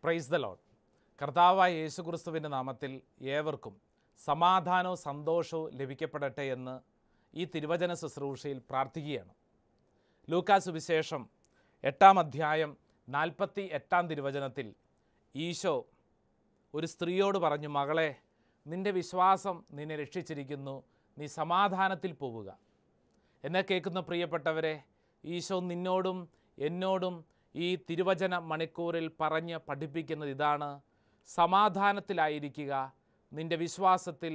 Praise the Lord. കർത്താവായ യേശുക്രിസ്തുവിൻ്റെ നാമത്തിൽ ഏവർക്കും സമാധാനവും സന്തോഷവും ലഭിക്കപ്പെടട്ടെ എന്ന് ഈ തിരുവചന ശുശ്രൂഷയിൽ പ്രാർത്ഥിക്കുകയാണ്. ലൂക്കാ സുവിശേഷം 8-ാം അധ്യായം 48-ാം തിരുവചനത്തിൽ ഈശോ ഒരു സ്ത്രീയോട് പറഞ്ഞു, മകളെ, നിൻ്റെ വിശ്വാസം നിന്നെ രക്ഷിച്ചിരിക്കുന്നു, നീ സമാധാനത്തിൽ പോവുക. എന്നെ കേൾക്കുന്ന പ്രിയപ്പെട്ടവരെ, ഈശോ നിന്നോടും എന്നോടും ഈ തിരുവചന മണിക്കൂറിൽ പറഞ്ഞ് പഠിപ്പിക്കുന്നത് ഇതാണ്: സമാധാനത്തിലായിരിക്കുക. നിൻ്റെ വിശ്വാസത്തിൽ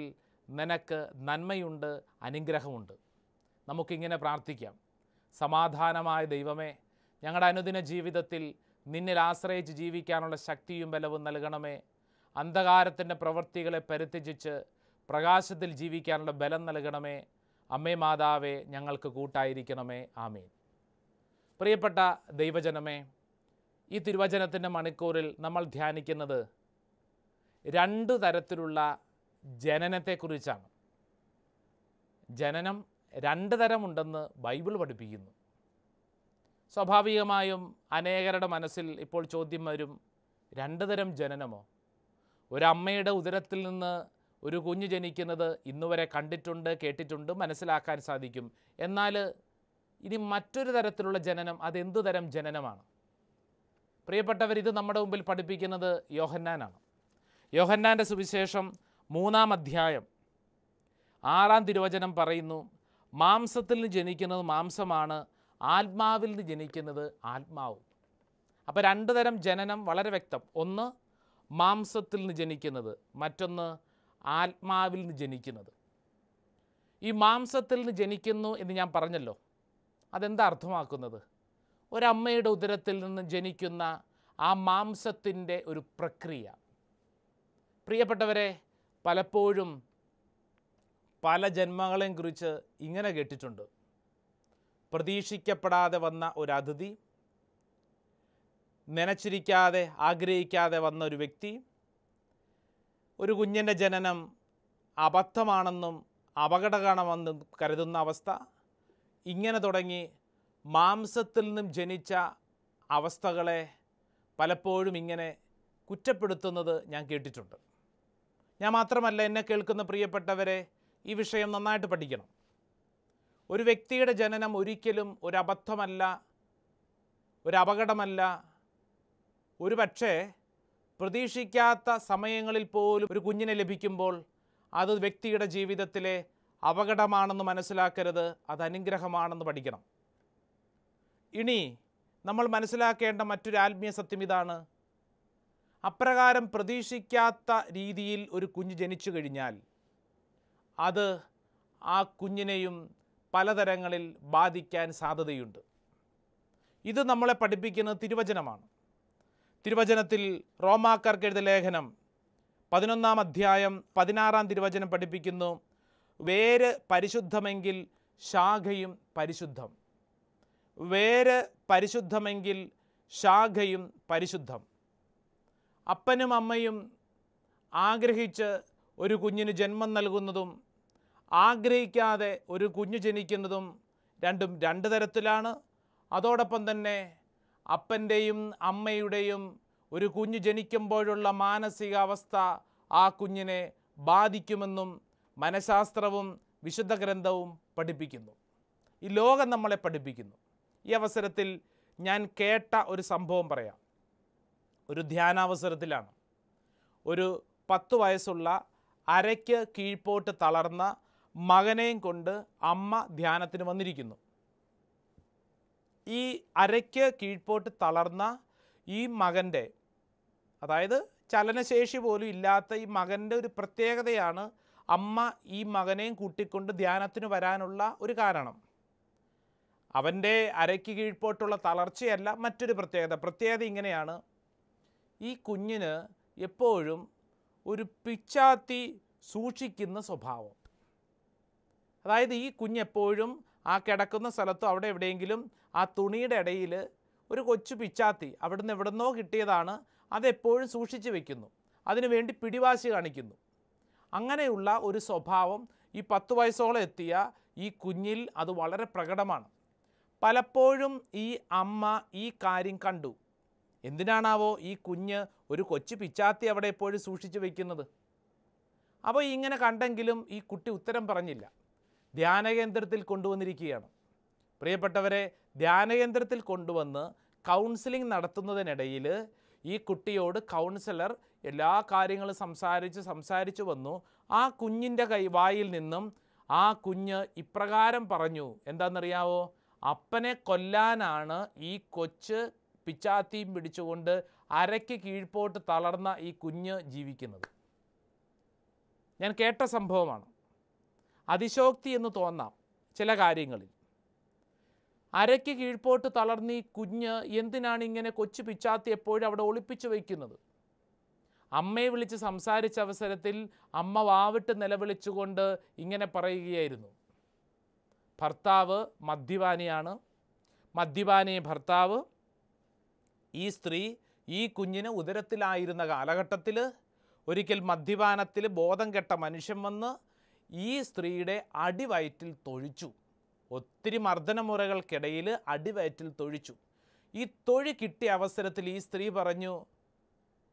നിനക്ക് നന്മയുണ്ട്, അനുഗ്രഹമുണ്ട്. നമുക്കിങ്ങനെ പ്രാർത്ഥിക്കാം. സമാധാനമായ ദൈവമേ, ഞങ്ങളുടെ അനുദിന ജീവിതത്തിൽ നിന്നിൽ ആശ്രയിച്ച് ജീവിക്കാനുള്ള ശക്തിയും ബലവും നൽകണമേ. അന്ധകാരത്തിൻ്റെ പ്രവൃത്തികളെ പരിത്യജിച്ച് പ്രകാശത്തിൽ ജീവിക്കാനുള്ള ബലം നൽകണമേ. അമ്മേ മാതാവേ, ഞങ്ങൾക്ക് കൂട്ടായിരിക്കണമേ. ആമേൻ. പ്രിയപ്പെട്ട ദൈവജനമേ, ഈ തിരുവചനത്തിൻ്റെ മണിക്കൂറിൽ നമ്മൾ ധ്യാനിക്കുന്നത് 2 തരത്തിലുള്ള ജനനത്തെക്കുറിച്ചാണ്. ജനനം 2 തരമുണ്ടെന്ന് ബൈബിൾ പഠിപ്പിക്കുന്നു. സ്വാഭാവികമായും അനേകരുടെ മനസ്സിൽ ഇപ്പോൾ ചോദ്യം വരും, 2 തരം ജനനമോ? ഒരമ്മയുടെ ഉദരത്തിൽ നിന്ന് ഒരു കുഞ്ഞ് ജനിക്കുന്നത് ഇന്നുവരെ കണ്ടിട്ടുണ്ട്, കേട്ടിട്ടുണ്ട്, മനസ്സിലാക്കാൻ സാധിക്കും. എന്നാൽ ഇനി മറ്റൊരു തരത്തിലുള്ള ജനനം, അതെന്തു തരം ജനനമാണ്? പ്രിയപ്പെട്ടവർ, ഇത് നമ്മുടെ മുമ്പിൽ പഠിപ്പിക്കുന്നത് യോഹന്നാനാണ്. യോഹന്നാൻ്റെ സുവിശേഷം 3-ാം അധ്യായം 6-ാം തിരുവചനം പറയുന്നു, മാംസത്തിൽ നിന്ന് ജനിക്കുന്നത് മാംസമാണ്, ആത്മാവിൽ നിന്ന് ജനിക്കുന്നത് ആത്മാവും. അപ്പോൾ 2 തരം ജനനം വളരെ വ്യക്തം. ഒന്ന് മാംസത്തിൽ നിന്ന് ജനിക്കുന്നത്, മറ്റൊന്ന് ആത്മാവിൽ നിന്ന് ജനിക്കുന്നത്. ഈ മാംസത്തിൽ നിന്ന് ജനിക്കുന്നു എന്ന് ഞാൻ പറഞ്ഞല്ലോ. അതെന്താ അർത്ഥമാക്കുന്നത്? ഒരമ്മയുടെ ഉദരത്തിൽ നിന്ന് ജനിക്കുന്ന ആ മാംസത്തിൻ്റെ ഒരു പ്രക്രിയ. പ്രിയപ്പെട്ടവരെ, പലപ്പോഴും പല ജന്മങ്ങളെയും കുറിച്ച് ഇങ്ങനെ കേട്ടിട്ടുണ്ട്. പ്രതീക്ഷിക്കപ്പെടാതെ വന്ന ഒരു അതിഥി, നനച്ചിരിക്കാതെ ആഗ്രഹിക്കാതെ വന്ന ഒരു വ്യക്തി, ഒരു കുഞ്ഞിൻ്റെ ജനനം അബദ്ധമാണെന്നും അപകടകരമാണെന്നും കരുതുന്ന അവസ്ഥ, ഇങ്ങനെ തുടങ്ങി മാംസത്തിൽ നിന്നും ജനിച്ച അവസ്ഥകളെ പലപ്പോഴും ഇങ്ങനെ കുറ്റപ്പെടുത്തുന്നത് ഞാൻ കേട്ടിട്ടുണ്ട്. ഞാൻ മാത്രമല്ല, എന്നെ കേൾക്കുന്ന പ്രിയപ്പെട്ടവരെ, ഈ വിഷയം നന്നായിട്ട് പഠിക്കണം. ഒരു വ്യക്തിയുടെ ജനനം ഒരിക്കലും ഒരു അബദ്ധമല്ല, ഒരു അപകടമല്ല. ഒരു പക്ഷേ പ്രതീക്ഷിക്കാത്ത സമയങ്ങളിൽ പോലും ഒരു കുഞ്ഞിനെ ലഭിക്കുമ്പോൾ അത് വ്യക്തിയുടെ ജീവിതത്തിലെ അപകടമാണെന്ന് മനസ്സിലാക്കരുത്, അത് അനുഗ്രഹമാണെന്ന് പഠിക്കണം. ഇനി നമ്മൾ മനസ്സിലാക്കേണ്ട മറ്റൊരു ആത്മീയ സത്യം ഇതാണ്: അപ്രകാരം പ്രതീക്ഷിക്കാത്ത രീതിയിൽ ഒരു കുഞ്ഞ് ജനിച്ചു കഴിഞ്ഞാൽ അത് ആ കുഞ്ഞിനെയും പലതരങ്ങളിൽ ബാധിക്കാൻ സാധ്യതയുണ്ട്. ഇത് നമ്മളെ പഠിപ്പിക്കുന്നത് തിരുവചനമാണ്. തിരുവചനത്തിൽ റോമാക്കാർക്ക് എഴുതിയ ലേഖനം 11-ാം അധ്യായം 16-ാം തിരുവചനം പഠിപ്പിക്കുന്നു, വേര് പരിശുദ്ധമെങ്കിൽ ശാഖയും പരിശുദ്ധം. വേര് പരിശുദ്ധമെങ്കിൽ ശാഖയും പരിശുദ്ധം. അപ്പനും അമ്മയും ആഗ്രഹിച്ച് ഒരു കുഞ്ഞിന് ജന്മം നൽകുന്നതും ആഗ്രഹിക്കാതെ ഒരു കുഞ്ഞ് ജനിക്കുന്നതും രണ്ടും 2 തരത്തിലാണ്. അതോടൊപ്പം തന്നെ അപ്പൻ്റെയും അമ്മയുടെയും ഒരു കുഞ്ഞ് ജനിക്കുമ്പോഴുള്ള മാനസികാവസ്ഥ ആ കുഞ്ഞിനെ ബാധിക്കുമെന്നും മനഃശാസ്ത്രവും വിശുദ്ധ ഗ്രന്ഥവും പഠിപ്പിക്കുന്നു. ഈ ലോകം നമ്മളെ പഠിപ്പിക്കുന്നു. ഈ അവസരത്തിൽ ഞാൻ കേട്ട ഒരു സംഭവം പറയാം. ഒരു ധ്യാനാവസരത്തിലാണ് ഒരു 10 വയസ്സുള്ള അരയ്ക്ക് കീഴ്പോട്ട് തളർന്ന മകനെയും കൊണ്ട് അമ്മ ധ്യാനത്തിന് വന്നിരിക്കുന്നു. ഈ അരയ്ക്ക് കീഴ്പോട്ട് തളർന്ന ഈ മകൻ്റെ, അതായത് ചലനശേഷി പോലും ഇല്ലാത്ത ഈ മകൻ്റെ ഒരു പ്രത്യേകതയാണ് അമ്മ ഈ മകനെയും കൂട്ടിക്കൊണ്ട് ധ്യാനത്തിന് വരാനുള്ള ഒരു കാരണം. അവൻ്റെ അരയ്ക്ക് കീഴ്പോട്ടുള്ള തളർച്ചയല്ല, മറ്റൊരു പ്രത്യേകത ഇങ്ങനെയാണ്: ഈ കുഞ്ഞിന് എപ്പോഴും ഒരു പിച്ചാത്തി സൂക്ഷിക്കുന്ന സ്വഭാവം. അതായത് ഈ കുഞ്ഞെപ്പോഴും ആ കിടക്കുന്ന സ്ഥലത്തോ അവിടെ എവിടെയെങ്കിലും ആ തുണിയുടെ ഇടയിൽ ഒരു കൊച്ചു പിച്ചാത്തി അവിടുന്ന് എവിടുന്നോ കിട്ടിയതാണ്, അതെപ്പോഴും സൂക്ഷിച്ച് വെക്കുന്നു. അതിനുവേണ്ടി പിടിവാശി കാണിക്കുന്നു. അങ്ങനെയുള്ള ഒരു സ്വഭാവം ഈ 10 വയസ്സോളം എത്തിയ ഈ കുഞ്ഞിൽ അത് വളരെ പ്രകടമാണ്. പലപ്പോഴും ഈ അമ്മ ഈ കാര്യം കണ്ടു. എന്തിനാണാവോ ഈ കുഞ്ഞ് ഒരു കൊച്ചു പിച്ചാത്തി അവിടെ എപ്പോഴും സൂക്ഷിച്ചു വയ്ക്കുന്നത്? അപ്പോൾ ഇങ്ങനെ കണ്ടെങ്കിലും ഈ കുട്ടി ഉത്തരം പറഞ്ഞില്ല. ധ്യാനകേന്ദ്രത്തിൽ കൊണ്ടുവന്നിരിക്കുകയാണ്. പ്രിയപ്പെട്ടവരെ, ധ്യാനകേന്ദ്രത്തിൽ കൊണ്ടുവന്ന് കൗൺസിലിംഗ് നടത്തുന്നതിനിടയിൽ ഈ കുട്ടിയോട് കൗൺസിലർ എല്ലാ കാര്യങ്ങളും സംസാരിച്ചു വന്നു. ആ കുഞ്ഞിൻ്റെ വായിൽ നിന്നും ആ കുഞ്ഞ് ഇപ്രകാരം പറഞ്ഞു. എന്താണെന്നറിയാവോ? അപ്പനെ കൊല്ലാനാണ് ഈ കൊച്ച് പിച്ചാത്തിയും പിടിച്ചുകൊണ്ട് അരയ്ക്ക് കീഴ്പോട്ട് തളർന്ന ഈ കുഞ്ഞ് ജീവിക്കുന്നത്. ഞാൻ കേട്ട സംഭവമാണ്. അതിശോക്തി എന്ന് തോന്നാം ചില കാര്യങ്ങളിൽ. അരയ്ക്ക് കീഴ്പോട്ട് തളർന്ന ഈ കുഞ്ഞ് എന്തിനാണ് ഇങ്ങനെ കൊച്ചു പിച്ചാത്തി എപ്പോഴും അവിടെ ഒളിപ്പിച്ചു വയ്ക്കുന്നത്? അമ്മയെ വിളിച്ച് സംസാരിച്ച അവസരത്തിൽ അമ്മ വാവിട്ട് നിലവിളിച്ചുകൊണ്ട് ഇങ്ങനെ പറയുകയായിരുന്നു, ഭർത്താവ് മദ്യപാനിയാണ്, മദ്യപാനി ഭർത്താവ്. ഈ സ്ത്രീ ഈ കുഞ്ഞിന് ഉദരത്തിലായിരുന്ന കാലഘട്ടത്തിൽ ഒരിക്കൽ മദ്യപാനത്തിൽ ബോധം കെട്ട മനുഷ്യൻ വന്ന് ഈ സ്ത്രീയുടെ അടിവയറ്റിൽ തൊഴിച്ചു. ഒത്തിരി മർദ്ദനമുറകൾക്കിടയിൽ അടിവയറ്റിൽ തൊഴിച്ചു. ഈ തൊഴി കിട്ടിയ അവസരത്തിൽ ഈ സ്ത്രീ പറഞ്ഞു,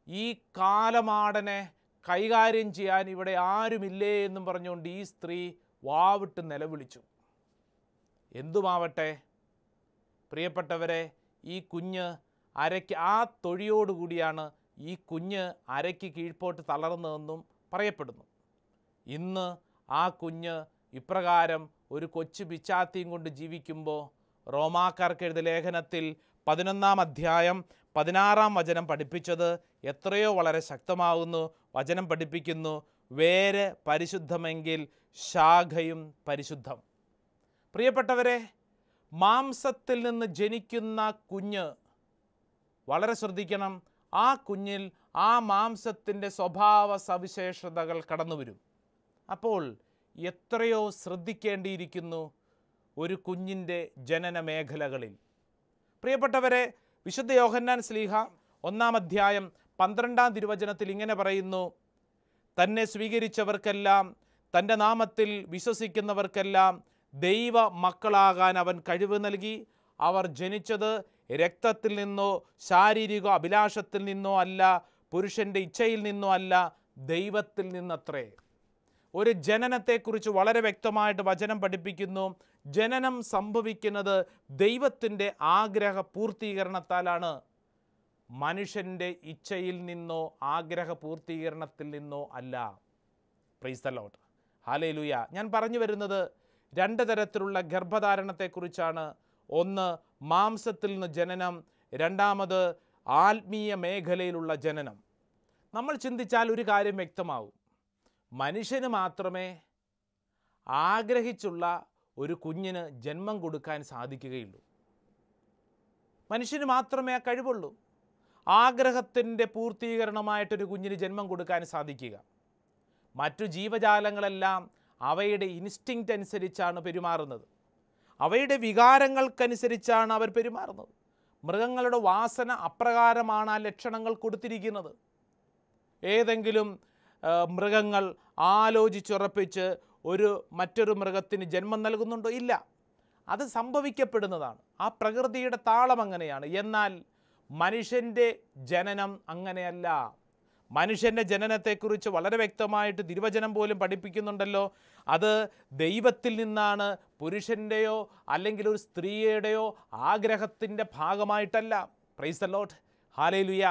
ഈ കാലമാടനെ കൈകാര്യം ചെയ്യാൻ ഇവിടെ ആരുമില്ലേ എന്നും പറഞ്ഞുകൊണ്ട് ഈ സ്ത്രീ വാവിട്ട് നിലവിളിച്ചു. എന്തുമാവട്ടെ പ്രിയപ്പെട്ടവരെ, ഈ കുഞ്ഞ് അരയ്ക്ക് ആ തൊഴിയോടുകൂടിയാണ് ഈ കുഞ്ഞ് അരയ്ക്ക് കീഴ്പോട്ട് തളർന്നതെന്നും പറയപ്പെടുന്നു. ഇന്ന് ആ കുഞ്ഞ് ഇപ്രകാരം ഒരു കൊച്ചു പിച്ചാത്തിയും കൊണ്ട് ജീവിക്കുമ്പോൾ റോമാക്കാർക്ക് എഴുതിയ ലേഖനത്തിൽ 11-ാം അധ്യായം 16-ാം വചനം പഠിപ്പിച്ചത് എത്രയോ വളരെ ശക്തമാകുന്നു. വചനം പഠിപ്പിക്കുന്നു, വേര് പരിശുദ്ധമെങ്കിൽ ശാഖയും പരിശുദ്ധം. പ്രിയപ്പെട്ടവരെ, മാംസത്തിൽ നിന്ന് ജനിക്കുന്ന കുഞ്ഞ് വളരെ ശ്രദ്ധിക്കണം. ആ കുഞ്ഞിൽ ആ മാംസത്തിൻ്റെ സ്വഭാവ സവിശേഷതകൾ കടന്നു വരും. അപ്പോൾ എത്രയോ ശ്രദ്ധിക്കേണ്ടിയിരിക്കുന്നു ഒരു കുഞ്ഞിൻ്റെ ജനന മേഖലകളിൽ. പ്രിയപ്പെട്ടവരെ, വിശുദ്ധ യോഹന്നാൻ ശ്ലീഹ 1-ാം അധ്യായം 12-ാം തിരുവചനത്തിൽ ഇങ്ങനെ പറയുന്നു, തന്നെ സ്വീകരിച്ചവർക്കെല്ലാം, തൻ്റെ നാമത്തിൽ വിശ്വസിക്കുന്നവർക്കെല്ലാം ദൈവ മക്കളാകാൻ അവൻ കഴിവ് നൽകി. അവർ ജനിച്ചത് രക്തത്തിൽ നിന്നോ ശാരീരിക അഭിലാഷത്തിൽ നിന്നോ അല്ല, പുരുഷൻ്റെ ഇച്ഛയിൽ നിന്നോ അല്ല, ദൈവത്തിൽ നിന്നത്രേ. ഒരു ജനനത്തെക്കുറിച്ച് വളരെ വ്യക്തമായിട്ട് വചനം പഠിപ്പിക്കുന്നു. ജനനം സംഭവിക്കുന്നത് ദൈവത്തിൻ്റെ ആഗ്രഹ പൂർത്തീകരണത്താലാണ്, മനുഷ്യൻ്റെ ഇച്ഛയിൽ നിന്നോ ആഗ്രഹ പൂർത്തീകരണത്തിൽ നിന്നോ അല്ല. Price the lord, hallelujah. ഞാൻ പറഞ്ഞു വരുന്നത് 2 തരത്തിലുള്ള ഗർഭധാരണത്തെക്കുറിച്ചാണ്. ഒന്ന് മാംസത്തിൽ നിന്ന് ജനനം, രണ്ടാമത് ആത്മീയ മേഖലയിലുള്ള ജനനം. നമ്മൾ ചിന്തിച്ചാൽ ഒരു കാര്യം വ്യക്തമാവും. മനുഷ്യന് മാത്രമേ ആഗ്രഹിച്ചുള്ള ഒരു കുഞ്ഞിന് ജന്മം കൊടുക്കാൻ സാധിക്കുകയുള്ളൂ. മനുഷ്യന് മാത്രമേ ആ കഴിവുള്ളൂ. ആഗ്രഹത്തിൻ്റെ പൂർത്തീകരണമായിട്ടൊരു കുഞ്ഞിന് ജന്മം കൊടുക്കാൻ സാധിക്കുക. മറ്റു ജീവജാലങ്ങളെല്ലാം അവയുടെ ഇൻസ്റ്റിങ്ക്റ്റ് അനുസരിച്ചാണ് പെരുമാറുന്നത്. അവയുടെ വികാരങ്ങൾക്കനുസരിച്ചാണ് അവർ പെരുമാറുന്നത്. മൃഗങ്ങളുടെ വാസന അപ്രകാരമാണ് ആ ലക്ഷണങ്ങൾ കൊടുത്തിരിക്കുന്നത്. ഏതെങ്കിലും മൃഗങ്ങൾ ആലോചിച്ചുറപ്പിച്ച് മറ്റൊരു മൃഗത്തിന് ജന്മം നൽകുന്നുണ്ടോ? ഇല്ല. അത് സംഭവിക്കപ്പെടുന്നതാണ്. ആ പ്രകൃതിയുടെ താളം അങ്ങനെയാണ്. എന്നാൽ മനുഷ്യൻ്റെ ജനനം അങ്ങനെയല്ല. മനുഷ്യൻ്റെ ജനനത്തെക്കുറിച്ച് വളരെ വ്യക്തമായിട്ട് തിരുവചനം പോലും പഠിപ്പിക്കുന്നുണ്ടല്ലോ. അത് ദൈവത്തിൽ നിന്നാണ്, പുരുഷൻ്റെയോ അല്ലെങ്കിൽ ഒരു സ്ത്രീയുടെയോ ആഗ്രഹത്തിൻ്റെ ഭാഗമായിട്ടല്ല. Praise the lord, hallelujah.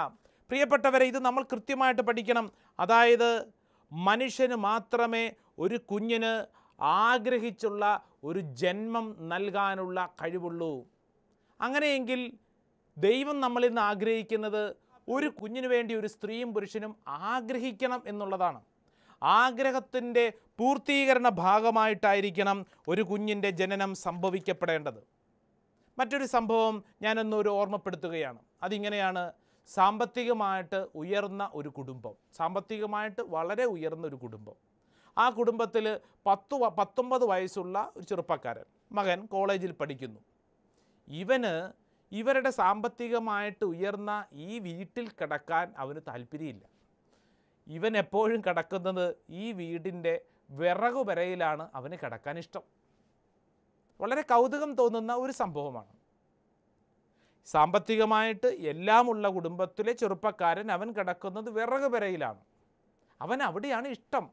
പ്രിയപ്പെട്ടവരെ, ഇത് നമ്മൾ കൃത്യമായിട്ട് പഠിക്കണം. അതായത് മനുഷ്യന് മാത്രമേ ഒരു കുഞ്ഞിന് ആഗ്രഹിച്ചുള്ള ഒരു ജന്മം നൽകാനുള്ള കഴിവുള്ളൂ. അങ്ങനെയെങ്കിൽ ദൈവം നമ്മളിൽ നിന്ന് ആഗ്രഹിക്കുന്നത് ഒരു കുഞ്ഞിന് വേണ്ടി ഒരു സ്ത്രീയും പുരുഷനും ആഗ്രഹിക്കണം എന്നുള്ളതാണ്. ആഗ്രഹത്തിൻ്റെ പൂർത്തീകരണ ഭാഗമായിട്ടായിരിക്കണം ഒരു കുഞ്ഞിൻ്റെ ജനനം സംഭവിക്കപ്പെടേണ്ടത്. മറ്റൊരു സംഭവം ഞാനൊന്നൊരു ഓർമ്മപ്പെടുത്തുകയാണ്. അതിങ്ങനെയാണ്. സാമ്പത്തികമായിട്ട് ഉയർന്ന ഒരു കുടുംബം, സാമ്പത്തികമായിട്ട് വളരെ ഉയർന്ന ഒരു കുടുംബം. ആ കുടുംബത്തിൽ 19 വയസ്സുള്ള ഒരു ചെറുപ്പക്കാരൻ മകൻ കോളേജിൽ പഠിക്കുന്നു. ഇവരുടെ സാമ്പത്തികമായിട്ട് ഉയർന്ന ഈ വീട്ടിൽ കിടക്കാൻ അവന് താല്പര്യമില്ല. ഇവൻ എപ്പോഴും കിടക്കുന്നത് ഈ വീടിൻ്റെ വിറകുപരയിലാണ് അവന് കിടക്കാൻ ഇഷ്ടം. വളരെ കൗതുകം തോന്നുന്ന ഒരു സംഭവമാണ്. സാമ്പത്തികമായിട്ട് എല്ലാമുള്ള കുടുംബത്തിലെ ചെറുപ്പക്കാരൻ അവൻ കിടക്കുന്നത് വിറക് പെരയിലാണ്. അവൻ അവിടെയാണ് ഇഷ്ടം.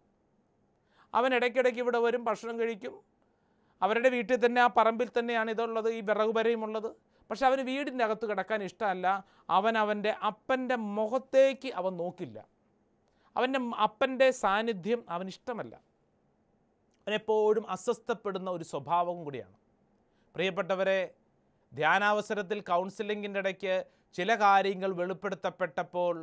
അവൻ ഇടയ്ക്കിടയ്ക്ക് ഇവിടെ വരും, ഭക്ഷണം കഴിക്കും. അവരുടെ വീട്ടിൽ തന്നെ, ആ പറമ്പിൽ തന്നെയാണ് ഇതുള്ളത്, ഈ വിറക് പെരയുമുള്ളത്. പക്ഷെ അവന് വീടിൻ്റെ അകത്ത് കിടക്കാൻ ഇഷ്ടമല്ല. അവൻ്റെ അപ്പൻ്റെ മുഖത്തേക്ക് അവൻ നോക്കില്ല. അവൻ്റെ അപ്പൻ്റെ സാന്നിധ്യം അവനിഷ്ടമല്ല. അവനെപ്പോഴും അസ്വസ്ഥപ്പെടുന്ന ഒരു സ്വഭാവവും കൂടിയാണ്. പ്രിയപ്പെട്ടവരെ, ധ്യാനാവസരത്തിൽ കൗൺസിലിങ്ങിൻ്റെ ഇടയ്ക്ക് ചില കാര്യങ്ങൾ വെളിപ്പെടുത്തപ്പെട്ടപ്പോൾ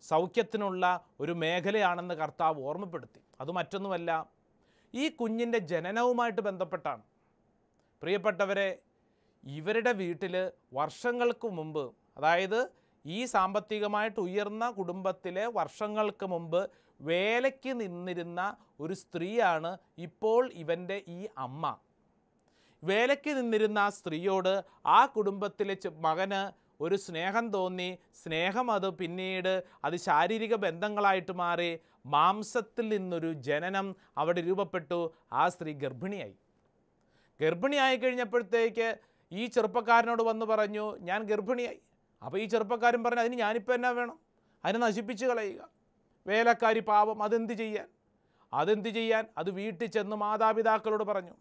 സൗഖ്യത്തിനുള്ള ഒരു മേഖലയാണെന്ന് കർത്താവ് ഓർമ്മപ്പെടുത്തി. അത് മറ്റൊന്നുമല്ല, ഈ കുഞ്ഞിൻ്റെ ജനനവുമായിട്ട് ബന്ധപ്പെട്ടാണ്. പ്രിയപ്പെട്ടവരെ, ഇവരുടെ വീട്ടിൽ വർഷങ്ങൾക്ക് മുമ്പ്, അതായത് ഈ സാമ്പത്തികമായിട്ട് ഉയർന്ന കുടുംബത്തിലെ വർഷങ്ങൾക്ക് മുമ്പ് വേലയ്ക്ക് നിന്നിരുന്ന ഒരു സ്ത്രീയാണ് ഇപ്പോൾ ഇവൻ്റെ ഈ അമ്മ. വേലയ്ക്ക് നിന്നിരുന്ന ആ സ്ത്രീയോട് ആ കുടുംബത്തിലെ മകന് ഒരു സ്നേഹം തോന്നി. സ്നേഹം അത് പിന്നീട് അത് ശാരീരിക ബന്ധങ്ങളായിട്ട് മാറി. മാംസത്തിൽ നിന്നൊരു ജനനം അവിടെ രൂപപ്പെട്ടു. ആ സ്ത്രീ ഗർഭിണിയായി. ഗർഭിണിയായി കഴിഞ്ഞപ്പോഴത്തേക്ക് ഈ ചെറുപ്പക്കാരനോട് വന്ന് പറഞ്ഞു, ഞാൻ ഗർഭിണിയായി. അപ്പോൾ ഈ ചെറുപ്പക്കാരൻ പറഞ്ഞു, അതിന് ഞാനിപ്പോൾ എന്നാ വേണം? അതിനെ നശിപ്പിച്ച് കളയുക. വേലക്കാരി പാവം, അതെന്ത് ചെയ്യാൻ? അത് വീട്ടിൽ ചെന്ന് മാതാപിതാക്കളോട് പറഞ്ഞു.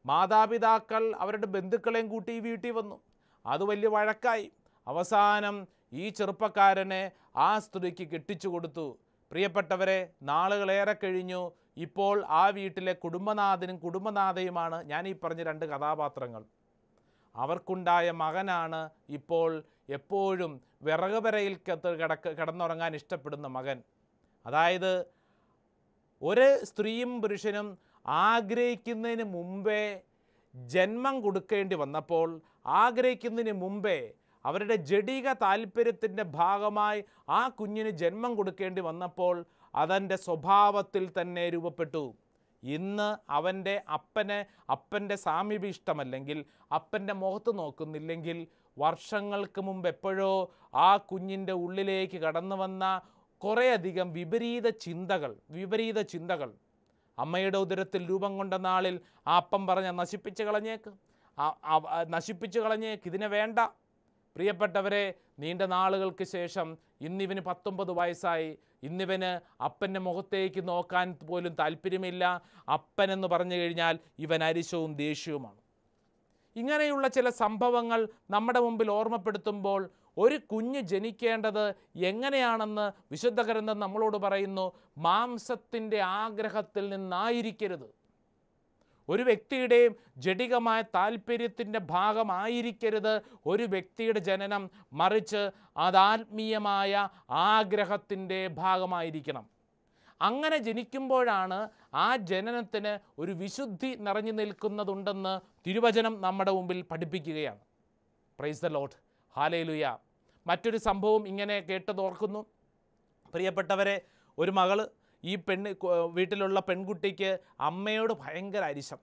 മാതാപിതാക്കൾ അവരുടെ ബന്ധുക്കളെയും കൂട്ടി ഈ വീട്ടിൽ വന്നു. അത് വലിയ വഴക്കായി. അവസാനം ഈ ചെറുപ്പക്കാരനെ ആ സ്ത്രീക്ക് കെട്ടിച്ചു കൊടുത്തു. പ്രിയപ്പെട്ടവരെ, നാളുകളേറെ കഴിഞ്ഞു. ഇപ്പോൾ ആ വീട്ടിലെ കുടുംബനാഥനും കുടുംബനാഥയുമാണ് ഞാൻ ഈ പറഞ്ഞ രണ്ട് കഥാപാത്രങ്ങൾ. അവർക്കുണ്ടായ മകനാണ് ഇപ്പോൾ എപ്പോഴും വിറക് പെരയിൽ കിടന്നുറങ്ങാൻ ഇഷ്ടപ്പെടുന്ന മകൻ. അതായത് ഒരു സ്ത്രീയും പുരുഷനും ആഗ്രഹിക്കുന്നതിന് മുമ്പേ ജന്മം കൊടുക്കേണ്ടി വന്നപ്പോൾ, ആഗ്രഹിക്കുന്നതിന് മുമ്പേ അവരുടെ ജഡിക താല്പര്യത്തിൻ്റെ ഭാഗമായി ആ കുഞ്ഞിന് ജന്മം കൊടുക്കേണ്ടി വന്നപ്പോൾ അതെൻ്റെ സ്വഭാവത്തിൽ തന്നെ രൂപപ്പെട്ടു. ഇന്ന് അവൻ്റെ അപ്പൻ്റെ സാമീപ്യം ഇഷ്ടമല്ലെങ്കിൽ, അപ്പൻ്റെ മുഖത്ത് നോക്കുന്നില്ലെങ്കിൽ, വർഷങ്ങൾക്ക് മുമ്പ് എപ്പോഴോ ആ കുഞ്ഞിൻ്റെ ഉള്ളിലേക്ക് കടന്നു വന്ന കുറേയധികം വിപരീത ചിന്തകൾ അമ്മയുടെ ഉദരത്തിൽ രൂപം കൊണ്ട നാളിൽ ആ അപ്പം പറഞ്ഞ നശിപ്പിച്ച് കളഞ്ഞേക്ക്, ഇതിനെ വേണ്ട. പ്രിയപ്പെട്ടവരെ, നീണ്ട നാളുകൾക്ക് ശേഷം ഇന്നിവന് 19 വയസ്സായി. ഇന്നിവന് അപ്പൻ്റെ മുഖത്തേക്ക് നോക്കാൻ പോലും താല്പര്യമില്ല. അപ്പനെന്ന് പറഞ്ഞു കഴിഞ്ഞാൽ ഇവൻ അരിശവും ദേഷ്യവുമാണ്. ഇങ്ങനെയുള്ള ചില സംഭവങ്ങൾ നമ്മുടെ മുമ്പിൽ ഓർമ്മപ്പെടുത്തുമ്പോൾ ഒരു കുഞ്ഞ് ജനിക്കേണ്ടത് എങ്ങനെയാണെന്ന് വിശുദ്ധ ഗ്രന്ഥം നമ്മളോട് പറയുന്നു. മാംസത്തിൻ്റെ ആഗ്രഹത്തിൽ നിന്നായിരിക്കരുത്. ഒരു വ്യക്തിയുടെയും ജഡികമായ താല്പര്യത്തിൻ്റെ ഭാഗമായിരിക്കരുത് ഒരു വ്യക്തിയുടെ ജനനം, മറിച്ച് അത് ആത്മീയമായ ആഗ്രഹത്തിൻ്റെ ഭാഗമായിരിക്കണം. അങ്ങനെ ജനിക്കുമ്പോഴാണ് ആ ജനനത്തിന് ഒരു വിശുദ്ധി നിറഞ്ഞു നിൽക്കുന്നതുണ്ടെന്ന് തിരുവചനം നമ്മുടെ മുമ്പിൽ പഠിപ്പിക്കുകയാണ്. Praise the Lord, hallelujah. മറ്റൊരു സംഭവം ഇങ്ങനെ കേട്ടതോർക്കുന്നു. പ്രിയപ്പെട്ടവരെ, ഒരു മകള്, ഈ വീട്ടിലുള്ള പെൺകുട്ടിക്ക് അമ്മയോട് ഭയങ്കര അരിശം.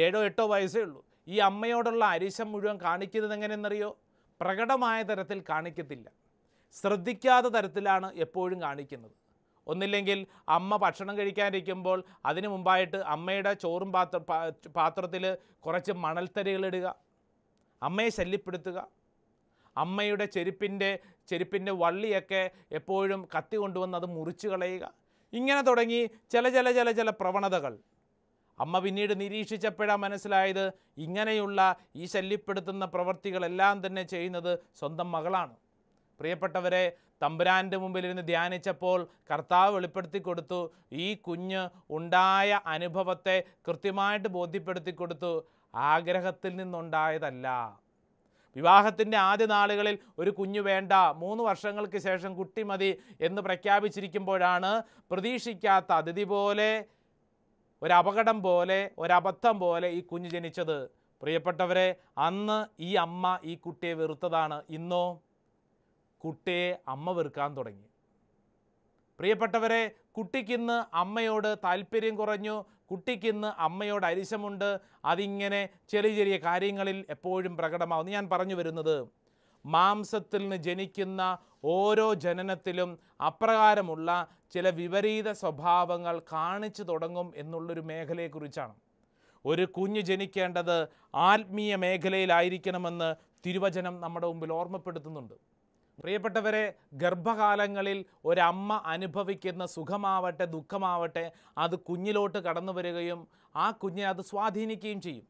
7-8 വയസ്സേ ഉള്ളൂ. ഈ അമ്മയോടുള്ള അരിശം മുഴുവൻ കാണിക്കുന്നത് എങ്ങനെയെന്നറിയോ? പ്രകടമായ തരത്തിൽ കാണിക്കത്തില്ല, ശ്രദ്ധിക്കാത്ത തരത്തിലാണ് എപ്പോഴും കാണിക്കുന്നത്. ഒന്നില്ലെങ്കിൽ അമ്മ ഭക്ഷണം കഴിക്കാനിരിക്കുമ്പോൾ അതിനു മുമ്പായിട്ട് അമ്മയുടെ ചോറും പാത്രത്തിൽ കുറച്ച് മണൽത്തരികളിടുക, അമ്മയെ ശല്യപ്പെടുത്തുക, അമ്മയുടെ ചെരുപ്പിൻ്റെ വള്ളിയൊക്കെ എപ്പോഴും കത്തി കൊണ്ടുവന്ന് അത് മുറിച്ച് കളയുക. ഇങ്ങനെ തുടങ്ങി ചില പ്രവണതകൾ. അമ്മ പിന്നീട് നിരീക്ഷിച്ചപ്പോഴാണ് മനസ്സിലായത്, ഇങ്ങനെയുള്ള ഈ ശല്യപ്പെടുത്തുന്ന പ്രവൃത്തികളെല്ലാം തന്നെ ചെയ്യുന്നത് സ്വന്തം മകളാണ്. പ്രിയപ്പെട്ടവരെ, തമ്പുരാൻ്റെ മുമ്പിലിരുന്ന് ധ്യാനിച്ചപ്പോൾ കർത്താവ് വെളിപ്പെടുത്തി കൊടുത്തു. ഈ കുഞ്ഞ് ഉണ്ടായ അനുഭവത്തെ കൃത്യമായിട്ട് ബോധ്യപ്പെടുത്തി കൊടുത്തു. ആഗ്രഹത്തിൽ നിന്നുണ്ടായതല്ല. വിവാഹത്തിൻ്റെ ആദ്യ നാളുകളിൽ ഒരു കുഞ്ഞു വേണ്ട, 3 വർഷങ്ങൾക്ക് ശേഷം കുട്ടി മതി എന്ന് പ്രഖ്യാപിച്ചിരിക്കുമ്പോഴാണ് പ്രതീക്ഷിക്കാത്ത അതിഥി പോലെ, ഒരപകടം പോലെ, ഒരബദ്ധം പോലെ ഈ കുഞ്ഞ് ജനിച്ചത്. പ്രിയപ്പെട്ടവരെ, അന്ന് ഈ അമ്മ ഈ കുട്ടിയെ വെറുത്തതാണ്. ഇന്നോ കുട്ടിയെ അമ്മ വെറുക്കാൻ തുടങ്ങി. പ്രിയപ്പെട്ടവരെ, കുട്ടിക്കിന്ന് അമ്മയോട് താല്പര്യം കുറഞ്ഞു. കുട്ടിക്കിന്ന് അമ്മയോട് അരിശമുണ്ട്. അതിങ്ങനെ ചെറിയ കാര്യങ്ങളിൽ എപ്പോഴും പ്രകടമാവുന്നു. ഞാൻ പറഞ്ഞു വരുന്നത്, മാംസത്തിൽ നിന്ന് ജനിക്കുന്ന ഓരോ ജനനത്തിലും അപ്രകാരമുള്ള ചില വിപരീത സ്വഭാവങ്ങൾ കാണിച്ചു തുടങ്ങും എന്നുള്ളൊരു മേഖലയെക്കുറിച്ചാണ്. ഒരു കുഞ്ഞ് ജനിക്കേണ്ടത് ആത്മീയ മേഖലയിലായിരിക്കണമെന്ന് തിരുവചനം നമ്മുടെ മുമ്പിൽ ഓർമ്മപ്പെടുത്തുന്നുണ്ട്. പ്രിയപ്പെട്ടവരെ, ഗർഭകാലങ്ങളിൽ ഒരമ്മ അനുഭവിക്കുന്ന സുഖമാവട്ടെ ദുഃഖമാവട്ടെ അത് കുഞ്ഞിലോട്ട് കടന്നു വരികയും ആ കുഞ്ഞിനെ അത് സ്വാധീനിക്കുകയും ചെയ്യും.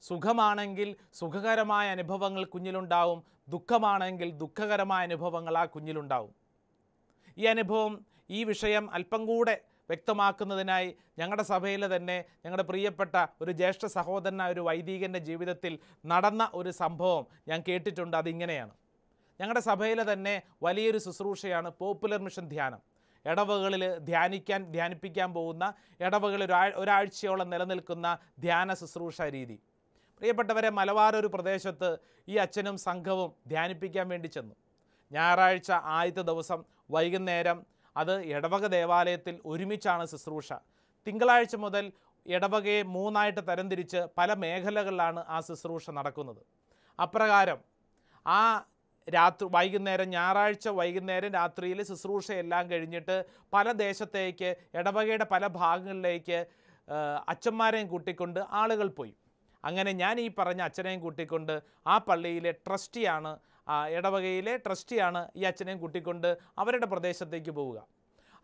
സുഖമാണെങ്കിൽ സുഖകരമായ അനുഭവങ്ങൾ കുഞ്ഞിലുണ്ടാവും, ദുഃഖമാണെങ്കിൽ ദുഃഖകരമായ അനുഭവങ്ങൾ ആ കുഞ്ഞിലുണ്ടാവും. ഈ വിഷയം അല്പം കൂടെ വ്യക്തമാക്കുന്നതിനായി ഞങ്ങളുടെ സഭയിലെ തന്നെ ഞങ്ങളുടെ പ്രിയപ്പെട്ട ഒരു ജ്യേഷ്ഠ സഹോദരനായ ഒരു വൈദികൻ്റെ ജീവിതത്തിൽ നടന്ന ഒരു സംഭവം ഞാൻ കേട്ടിട്ടുണ്ട്. അതിങ്ങനെയാണ്. ഞങ്ങളുടെ സഭയിലെ തന്നെ വലിയൊരു ശുശ്രൂഷയാണ് പോപ്പുലർ മിഷൻ ധ്യാനം. ഇടവകളിൽ ധ്യാനിപ്പിക്കാൻ പോകുന്ന ഇടവകളിൽ ഒരാഴ്ചയോളം നിലനിൽക്കുന്ന ധ്യാന ശുശ്രൂഷ രീതി. പ്രിയപ്പെട്ടവരെ, മലബാർ ഒരു പ്രദേശത്ത് ഈ അച്ഛനും സംഘവും ധ്യാനിപ്പിക്കാൻ വേണ്ടി ചെന്നു. ഞായറാഴ്ച ആദ്യത്തെ ദിവസം വൈകുന്നേരം അത് ഇടവക ദേവാലയത്തിൽ ഒരുമിച്ചാണ് ശുശ്രൂഷ. തിങ്കളാഴ്ച മുതൽ ഇടവകയെ 3ആയിട്ട് തരംതിരിച്ച് പല മേഖലകളിലാണ് ആ ശുശ്രൂഷ നടക്കുന്നത്. അപ്രകാരം ആ ഞായറാഴ്ച വൈകുന്നേരം രാത്രിയിൽ ശുശ്രൂഷയെല്ലാം കഴിഞ്ഞിട്ട് പല ദേശത്തേക്ക് ഇടവകയുടെ പല ഭാഗങ്ങളിലേക്ക് അച്ഛന്മാരെയും കൂട്ടിക്കൊണ്ട് ആളുകൾ പോയി. അങ്ങനെ ഞാൻ ഈ പറഞ്ഞ അച്ഛനെയും കൂട്ടിക്കൊണ്ട് ആ പള്ളിയിലെ ട്രസ്റ്റിയാണ്, ഇടവകയിലെ ട്രസ്റ്റിയാണ് ഈ അച്ഛനെയും കൂട്ടിക്കൊണ്ട് അവരുടെ പ്രദേശത്തേക്ക് പോവുക.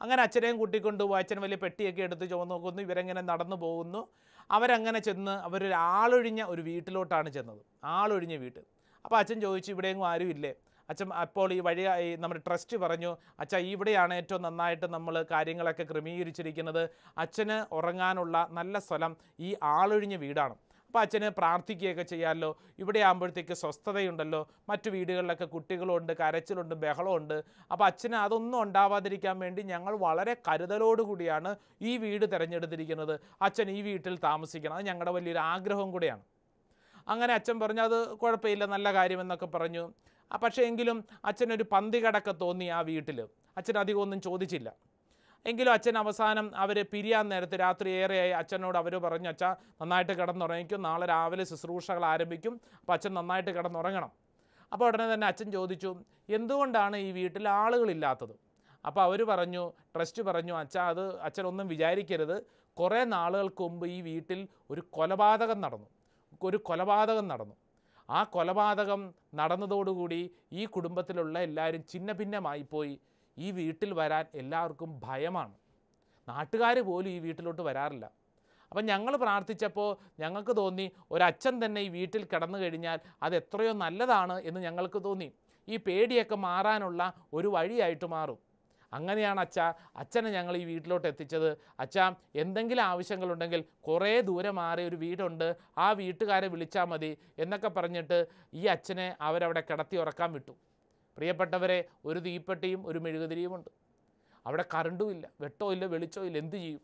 അങ്ങനെ അച്ഛനെയും കൂട്ടിക്കൊണ്ട് അച്ഛൻ വലിയ പെട്ടിയൊക്കെ എടുത്ത് ചുമന്ന് നോക്കുന്നു. ഇവരെങ്ങനെ നടന്നു പോകുന്നു. അവരങ്ങനെ ചെന്ന് അവരൊരു ആളൊഴിഞ്ഞ ഒരു വീട്ടിലോട്ടാണ് ചെന്നത്. ആളൊഴിഞ്ഞ വീട്. അപ്പോൾ അച്ഛൻ ചോദിച്ചു, ഇവിടെയെങ്ങും ആരും ഇല്ലേ? അച്ഛൻ അപ്പോൾ ഈ നമ്മുടെ ട്രസ്റ്റ് പറഞ്ഞു, അച്ഛാ ഇവിടെയാണ് ഏറ്റവും നന്നായിട്ട് നമ്മൾ കാര്യങ്ങളൊക്കെ ക്രമീകരിച്ചിരിക്കുന്നത്. അച്ഛന് ഉറങ്ങാനുള്ള നല്ല സ്ഥലം ഈ ആളൊഴിഞ്ഞ വീടാണ്. അപ്പോൾ അച്ഛന് പ്രാർത്ഥിക്കുകയൊക്കെ ചെയ്യാമല്ലോ. ഇവിടെ ആകുമ്പോഴത്തേക്ക് സ്വസ്ഥതയുണ്ടല്ലോ. മറ്റു വീടുകളിലൊക്കെ കുട്ടികളുണ്ട്, കരച്ചിലുണ്ട്, ബഹളമുണ്ട്. അപ്പോൾ അച്ഛന് അതൊന്നും ഉണ്ടാവാതിരിക്കാൻ വേണ്ടി ഞങ്ങൾ വളരെ കരുതലോടുകൂടിയാണ് ഈ വീട് തിരഞ്ഞെടുത്തിരിക്കുന്നത്. അച്ഛൻ ഈ വീട്ടിൽ താമസിക്കണം, അത് ഞങ്ങളുടെ വലിയൊരു ആഗ്രഹം കൂടെയാണ്. അങ്ങനെ അച്ഛൻ പറഞ്ഞു, അത് കുഴപ്പമില്ല, നല്ല കാര്യമെന്നൊക്കെ പറഞ്ഞു. പക്ഷേ എങ്കിലും അച്ഛനൊരു പന്തികടക്ക തോന്നി ആ വീട്ടിൽ. അച്ഛൻ അധികം ഒന്നും ചോദിച്ചില്ല. എങ്കിലും അച്ഛൻ അവസാനം അവർ പിരിയാൻ നേരത്ത് രാത്രി ഏറെയായി അച്ഛനോട് അവർ പറഞ്ഞു, അച്ഛാ നന്നായിട്ട് കിടന്നുറങ്ങിക്കും, നാളെ രാവിലെ ശുശ്രൂഷകൾ ആരംഭിക്കും, അപ്പോൾ അച്ഛൻ നന്നായിട്ട് കിടന്നുറങ്ങണം. അപ്പോൾ ഉടനെ തന്നെ അച്ഛൻ ചോദിച്ചു, എന്തുകൊണ്ടാണ് ഈ വീട്ടിൽ ആളുകളില്ലാത്തത്? അപ്പോൾ അവർ പറഞ്ഞു, ട്രസ്റ്റ് പറഞ്ഞു, അച്ഛാ അത് അച്ഛനൊന്നും വിചാരിക്കരുത്, കുറേ നാളുകൾക്ക് മുമ്പ് ഈ വീട്ടിൽ ഒരു കൊലപാതകം നടന്നു. ആ കൊലപാതകം നടന്നതോടുകൂടി ഈ കുടുംബത്തിലുള്ള എല്ലാവരും ഛിന്ന ഭിന്നമായിപ്പോയി. ഈ വീട്ടിൽ വരാൻ എല്ലാവർക്കും ഭയമാണ്. നാട്ടുകാർ പോലും ഈ വീട്ടിലോട്ട് വരാറില്ല. അപ്പം ഞങ്ങൾ പ്രാർത്ഥിച്ചപ്പോൾ ഞങ്ങൾക്ക് തോന്നി, ഒരച്ഛൻ തന്നെ ഈ വീട്ടിൽ കിടന്നു കഴിഞ്ഞാൽ അത് എത്രയോ നല്ലതാണ് എന്ന് ഞങ്ങൾക്ക് തോന്നി. ഈ പേടിയൊക്കെ മാറാനുള്ള ഒരു വഴിയായിട്ട് മാറും. അങ്ങനെയാണ് അച്ഛനെ ഞങ്ങൾ ഈ വീട്ടിലോട്ട് എത്തിച്ചത്. അച്ഛാ എന്തെങ്കിലും ആവശ്യങ്ങളുണ്ടെങ്കിൽ കുറേ ദൂരെ മാറി ഒരു വീടുണ്ട്, ആ വീട്ടുകാരെ വിളിച്ചാൽ മതി എന്നൊക്കെ പറഞ്ഞിട്ട് ഈ അച്ഛനെ അവരവിടെ കിടത്തി ഉറക്കാൻ വിട്ടു. പ്രിയപ്പെട്ടവരെ, ഒരു തീപ്പെട്ടിയും ഒരു മെഴുകുതിരിയുമുണ്ട്. അവിടെ കറണ്ടും ഇല്ല, വെട്ടവും ഇല്ല, വെളിച്ചവും ഇല്ല. എന്തു ചെയ്യും?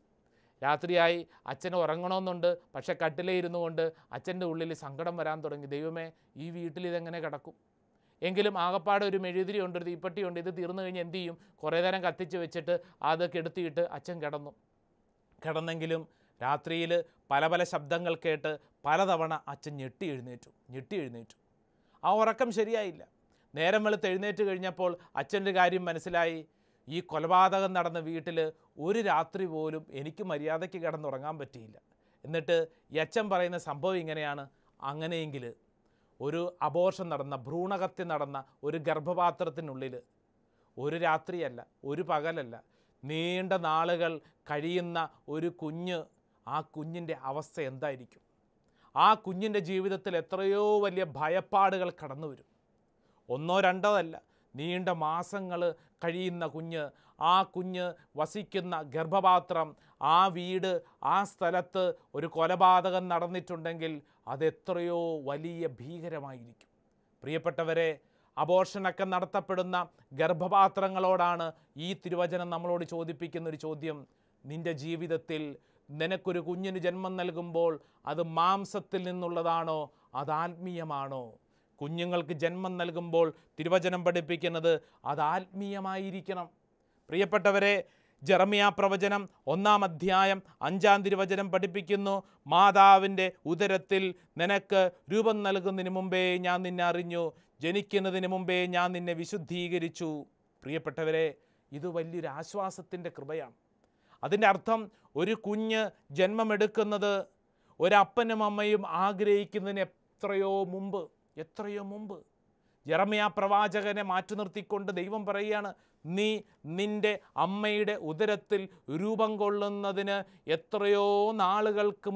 രാത്രിയായി അച്ഛന് ഉറങ്ങണമെന്നുണ്ട്. പക്ഷേ കട്ടിലേ ഇരുന്നു കൊണ്ട് അച്ഛൻ്റെ ഉള്ളിൽ സങ്കടം വരാൻ തുടങ്ങി. ദൈവമേ, ഈ വീട്ടിൽ ഇതെങ്ങനെ കിടക്കും? എങ്കിലും ആകപ്പാടെ ഒരു മെഴുകുതിരിയുണ്ട്, ഒരു തീപ്പെട്ടിയുണ്ട്. ഇത് തീർന്നു കഴിഞ്ഞ് എന്തു ചെയ്യും? കുറേ നേരം കത്തിച്ച് വെച്ചിട്ട് അത് കെടുത്തിയിട്ട് അച്ഛൻ കിടന്നെങ്കിലും രാത്രിയിൽ പല ശബ്ദങ്ങൾ കേട്ട് പലതവണ അച്ഛൻ ഞെട്ടി എഴുന്നേറ്റു. ആ ഉറക്കം ശരിയായില്ല. നേരം വെളുത്ത് എഴുന്നേറ്റ് കഴിഞ്ഞപ്പോൾ അച്ഛൻ്റെ കാര്യം മനസ്സിലായി. ഈ കൊലപാതകം നടന്ന വീട്ടിൽ ഒരു രാത്രി പോലും എനിക്ക് മര്യാദയ്ക്ക് കിടന്നുറങ്ങാൻ പറ്റിയില്ല. എന്നിട്ട് ഈ അച്ഛൻ പറയുന്ന സംഭവം ഇങ്ങനെയാണ്, അങ്ങനെയെങ്കിൽ ഒരു അബോർഷൻ നടന്ന, ഭ്രൂണഹത്യ നടന്ന ഒരു ഗർഭപാത്രത്തിനുള്ളിൽ ഒരു രാത്രിയല്ല, ഒരു പകലല്ല, നീണ്ട നാളുകൾ കഴിയുന്ന ഒരു കുഞ്ഞ്, ആ കുഞ്ഞിൻ്റെ അവസ്ഥ എന്തായിരിക്കും? ആ കുഞ്ഞിൻ്റെ ജീവിതത്തിൽ എത്രയോ വലിയ ഭയപ്പാടുകൾ കടന്നു വരും. ഒന്നോ രണ്ടോ അല്ല, നീണ്ട മാസങ്ങൾ കഴിയുന്ന കുഞ്ഞ്, ആ കുഞ്ഞ് വസിക്കുന്ന ഗർഭപാത്രം, ആ വീട്, ആ സ്ഥലത്ത് ഒരു കൊലപാതകം നടന്നിട്ടുണ്ടെങ്കിൽ അതെത്രയോ വലിയ ഭീകരമായിരിക്കും. പ്രിയപ്പെട്ടവരെ, അബോർഷനൊക്കെ നടത്തപ്പെടുന്ന ഗർഭപാത്രങ്ങളോടാണ് ഈ തിരുവചനം നമ്മളോട് ചോദിപ്പിക്കുന്ന ഒരു ചോദ്യം. നിൻ്റെ ജീവിതത്തിൽ നിനക്കൊരു കുഞ്ഞിന് ജന്മം നൽകുമ്പോൾ അത് മാംസത്തിൽ നിന്നുള്ളതാണോ, അത് ആത്മീയമാണോ? കുഞ്ഞുങ്ങൾക്ക് ജന്മം നൽകുമ്പോൾ തിരുവചനം പഠിപ്പിക്കുന്നത് അത് ആത്മീയമായിരിക്കണം. പ്രിയപ്പെട്ടവരെ, ജെറമ്യാ പ്രവചനം 1-ാം അധ്യായം 5-ാം തിരുവചനം പഠിപ്പിക്കുന്നു, മാതാവിൻ്റെ ഉദരത്തിൽ നിനക്ക് രൂപം നൽകുന്നതിന് മുമ്പേ ഞാൻ നിന്നെ അറിഞ്ഞു, ജനിക്കുന്നതിന് മുമ്പേ ഞാൻ നിന്നെ വിശുദ്ധീകരിച്ചു. പ്രിയപ്പെട്ടവരെ, ഇത് വലിയൊരു ആശ്വാസത്തിൻ്റെ കൃപയാണ്. അതിൻ്റെ അർത്ഥം ഒരു കുഞ്ഞ് ജന്മമെടുക്കുന്നത് ഒരപ്പനും അമ്മയും ആഗ്രഹിക്കുന്നതിന് എത്രയോ മുമ്പ് യെരമ്യാ പ്രവാചകനെ മാറ്റി നിർത്തിക്കൊണ്ട് ദൈവം പറയുകയാണ്, നീ നിൻ്റെ അമ്മയുടെ ഉദരത്തിൽ രൂപം കൊള്ളുന്നതിന് എത്രയോ നാളുകൾക്ക്